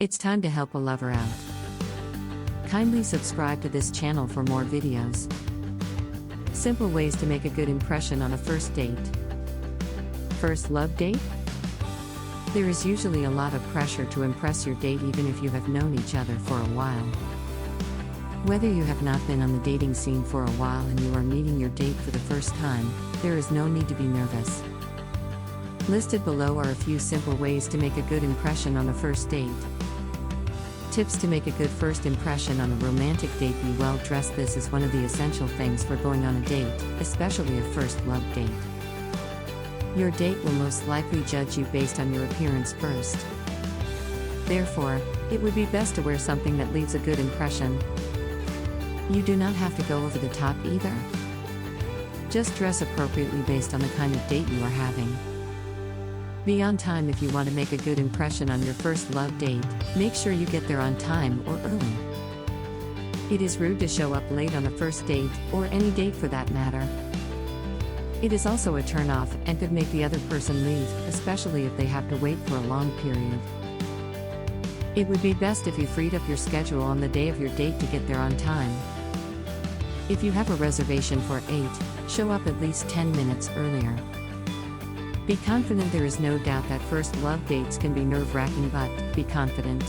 It's time to help a lover out. Kindly subscribe to this channel for more videos. Simple ways to make a good impression on a first date. First love date? There is usually a lot of pressure to impress your date even if you have known each other for a while. Whether you have not been on the dating scene for a while and you are meeting your date for the first time, there is no need to be nervous. Listed below are a few simple ways to make a good impression on a first date. Tips to make a good first impression on a romantic date. Be well dressed. This is one of the essential things for going on a date, especially a first love date. Your date will most likely judge you based on your appearance first. Therefore, it would be best to wear something that leaves a good impression. You do not have to go over the top either. Just dress appropriately based on the kind of date you are having. Be on time. If you want to make a good impression on your first love date, make sure you get there on time or early. It is rude to show up late on a first date, or any date for that matter. It is also a turn-off and could make the other person leave, especially if they have to wait for a long period. It would be best if you freed up your schedule on the day of your date to get there on time. If you have a reservation for 8, show up at least 10 minutes earlier. Be confident. There is no doubt that first love dates can be nerve-wracking, but be confident.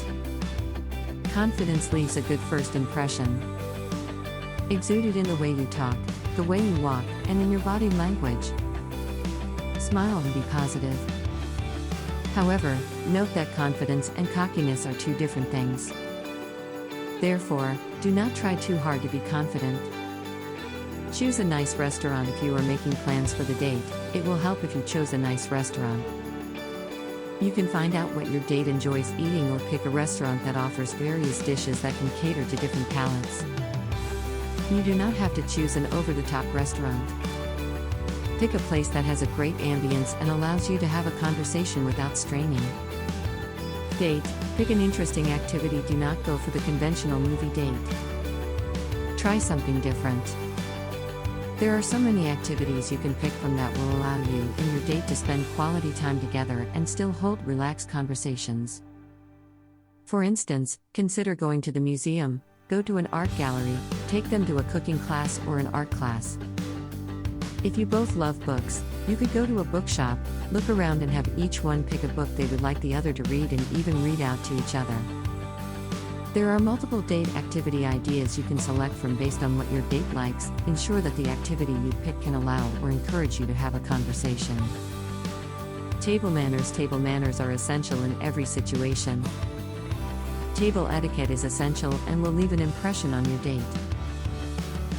Confidence leaves a good first impression. Exude it in the way you talk, the way you walk, and in your body language. Smile and be positive. However, note that confidence and cockiness are two different things. Therefore, do not try too hard to be confident. Choose a nice restaurant. If you are making plans for the date, it will help if you chose a nice restaurant. You can find out what your date enjoys eating or pick a restaurant that offers various dishes that can cater to different palates. You do not have to choose an over-the-top restaurant. Pick a place that has a great ambience and allows you to have a conversation without straining. Date: pick an interesting activity. Do not go for the conventional movie date. Try something different. There are so many activities you can pick from that will allow you and your date to spend quality time together and still hold relaxed conversations. For instance, consider going to the museum, go to an art gallery, take them to a cooking class or an art class. If you both love books, you could go to a bookshop, look around and have each one pick a book they would like the other to read and even read out to each other. There are multiple date activity ideas you can select from based on what your date likes. Ensure that the activity you pick can allow or encourage you to have a conversation. Table manners. Table manners are essential in every situation. Table etiquette is essential and will leave an impression on your date.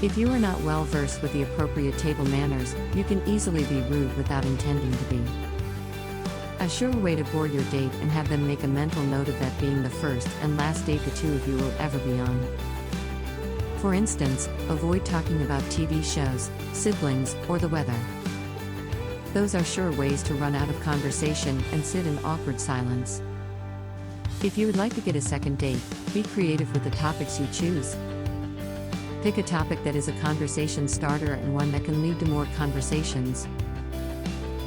If you are not well versed with the appropriate table manners, you can easily be rude without intending to be. A sure way to bore your date and have them make a mental note of that being the first and last date the two of you will ever be on. For instance, avoid talking about TV shows, siblings, or the weather. Those are sure ways to run out of conversation and sit in awkward silence. If you would like to get a second date, be creative with the topics you choose. Pick a topic that is a conversation starter and one that can lead to more conversations.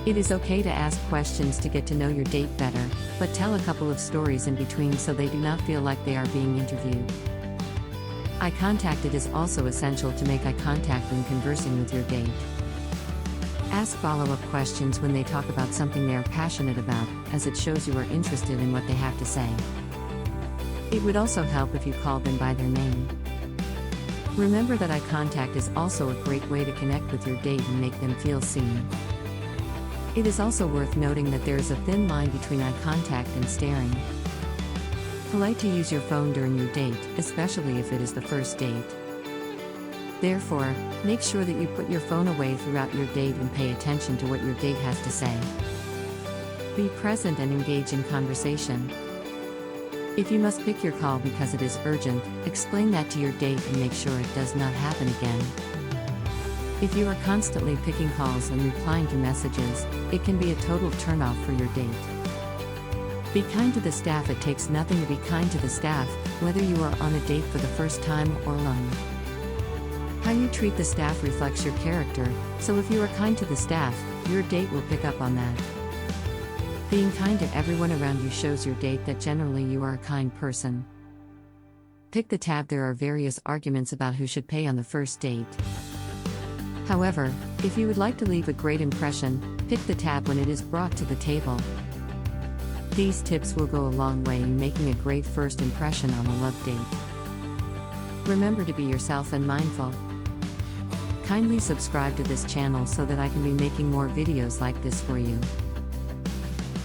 It is okay to ask questions to get to know your date better, but tell a couple of stories in between so they do not feel like they are being interviewed. Eye contact. It is also essential to make eye contact when conversing with your date. Ask follow-up questions when they talk about something they are passionate about, as it shows you are interested in what they have to say. It would also help if you called them by their name. Remember that eye contact is also a great way to connect with your date and make them feel seen. It is also worth noting that there is a thin line between eye contact and staring. Polite to use your phone during your date, especially if it is the first date. Therefore, make sure that you put your phone away throughout your date and pay attention to what your date has to say. Be present and engage in conversation. If you must pick your call because it is urgent, explain that to your date and make sure it does not happen again. If you are constantly picking calls and replying to messages, it can be a total turn-off for your date. Be kind to the staff. It takes nothing to be kind to the staff, whether you are on a date for the first time or alone. How you treat the staff reflects your character, so if you are kind to the staff, your date will pick up on that. Being kind to everyone around you shows your date that generally you are a kind person. Pick the tab. There are various arguments about who should pay on the first date. However, if you would like to leave a great impression, pick the tab when it is brought to the table. These tips will go a long way in making a great first impression on a love date. Remember to be yourself and mindful. Kindly subscribe to this channel so that I can be making more videos like this for you.